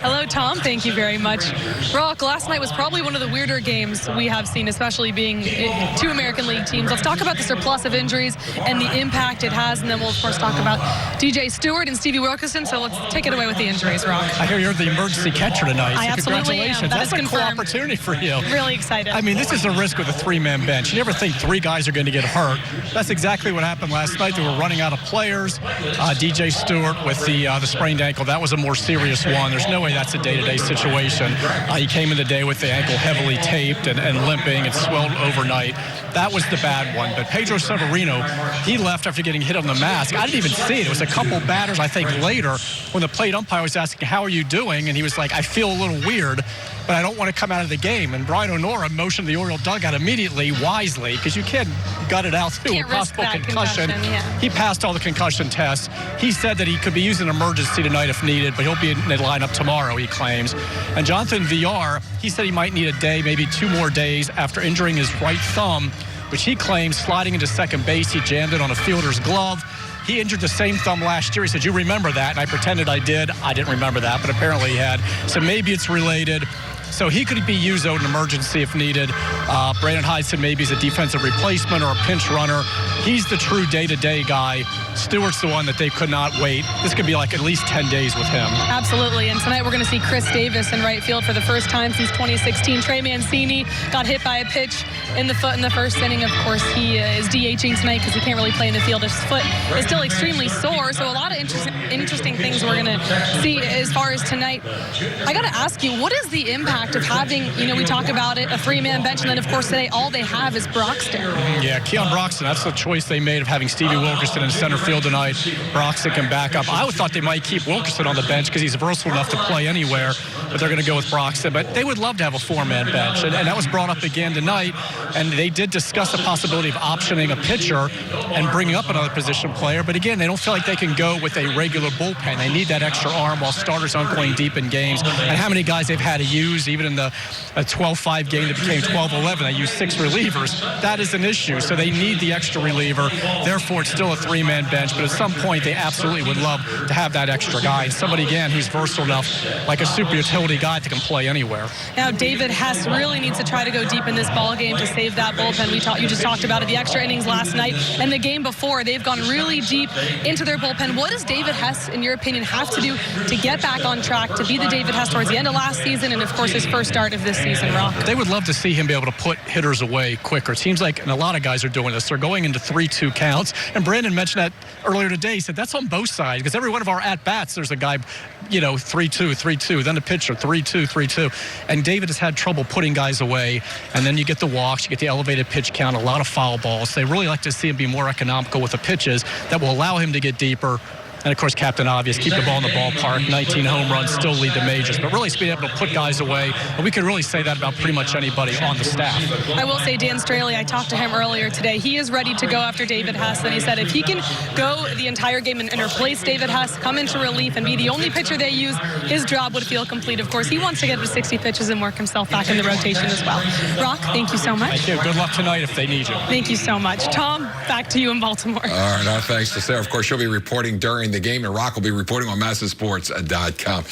Hello, Tom. Thank you very much. Roch, last night was probably one of the weirder games we have seen, especially being two American League teams. Let's talk about the surplus of injuries and the impact it has, and then we'll, of course, talk about DJ Stewart and Stevie Wilkerson. So let's take it away with the injuries, Roch. I hear you're the emergency catcher tonight. I so absolutely congratulations. am. That's a cool opportunity for you. Really excited. I mean, this is a risk with a three-man bench. You never think three guys are going to get hurt. That's exactly what happened last night. They were running out of players. DJ Stewart with the sprained ankle, that was a more serious one. There's no way that's a day-to-day situation. He came in the day with the ankle heavily taped and limping. It swelled overnight. That was the bad one. But Pedro Severino, he left after getting hit on the mask. I didn't even see it. It was a couple batters, I think, later when the plate umpire was asking, how are you doing? And he was like, I feel a little weird, but I don't want to come out of the game. And Brian O'Nora motioned the Oriole dugout immediately, wisely, because you can't gut it out through a possible concussion. Yeah. He passed all the concussion tests. He said that he could be used in emergency tonight if needed, but he'll be in the lineup tomorrow, he claims. And Jonathan Villar, he said he might need a day, maybe 2 more days after injuring his right thumb, which he claims sliding into second base, he jammed it on a fielder's glove. He injured the same thumb last year. He said, you remember that? And I pretended I did. I didn't remember that, but apparently he had. So maybe it's related. So he could be used out in emergency if needed. Brandon Hyde said maybe he's a defensive replacement or a pinch runner. He's the true day-to-day guy. Stewart's the one that they could not wait. This could be like at least 10 days with him. Absolutely. And tonight we're going to see Chris Davis in right field for the first time since 2016. Trey Mancini got hit by a pitch in the foot in the first inning. Of course, he is DHing tonight because he can't really play in the field. His foot is still extremely sore. So a lot of interesting things we're going to see as far as tonight. I got to ask you, what is the impact of having, we talk about it, a three-man bench, and then, of course, today all they have is Broxton. Yeah, Keon Broxton, that's the choice they made of having Stevie Wilkerson in center field tonight. Broxton can back up. I thought they might keep Wilkerson on the bench because he's versatile enough to play anywhere, but they're going to go with Broxton. But they would love to have a four-man bench, and that was brought up again tonight, and they did discuss the possibility of optioning a pitcher and bringing up another position player. But again, they don't feel like they can go with a regular bullpen. They need that extra arm while starters aren't going deep in games. And how many guys they've had to use, even in the 12-5 game that became 12-11, they used 6 relievers. That is an issue, so they need the extra reliever. Therefore, it's still a three-man bench, but at some point, they absolutely would love to have that extra guy. Somebody, again, who's versatile enough, like a super utility guy that can play anywhere. Now, David Hess really needs to try to go deep in this ball game to save that bullpen. You just talked about it, the extra innings last night and the game before. They've gone really deep into their bullpen. What does David Hess, in your opinion, have to do to get back on track, to be the David Hess towards the end of last season and, of course, his first start of this season, Roch? They would love to see him be able to put hitters away quicker. It seems like, and a lot of guys are doing this, they're going into 3-2 counts. And Brandon mentioned that earlier today. He said that's on both sides because every one of our at-bats, there's a guy, 3-2, 3-2, then the pitcher, 3-2, 3-2. And David has had trouble putting guys away. And then you get the walks, you get the elevated pitch count, a lot of foul balls. They really like to see him be more economical with the pitches that will allow him to get deeper. And, of course, Captain Obvious, keep the ball in the ballpark. 19 home runs, still lead the majors. But really being able to put guys away. And we can really say that about pretty much anybody on the staff. I will say Dan Straley, I talked to him earlier today. He is ready to go after David Hess. And he said if he can go the entire game and replace David Hess, come into relief, and be the only pitcher they use, his job would feel complete. Of course, he wants to get to 60 pitches and work himself back in the rotation as well. Roch, thank you so much. Thank you. Good luck tonight if they need you. Thank you so much. Tom, back to you in Baltimore. All right, thanks to Sarah. Of course, she'll be reporting during the game, and Roch will be reporting on MassSports.com.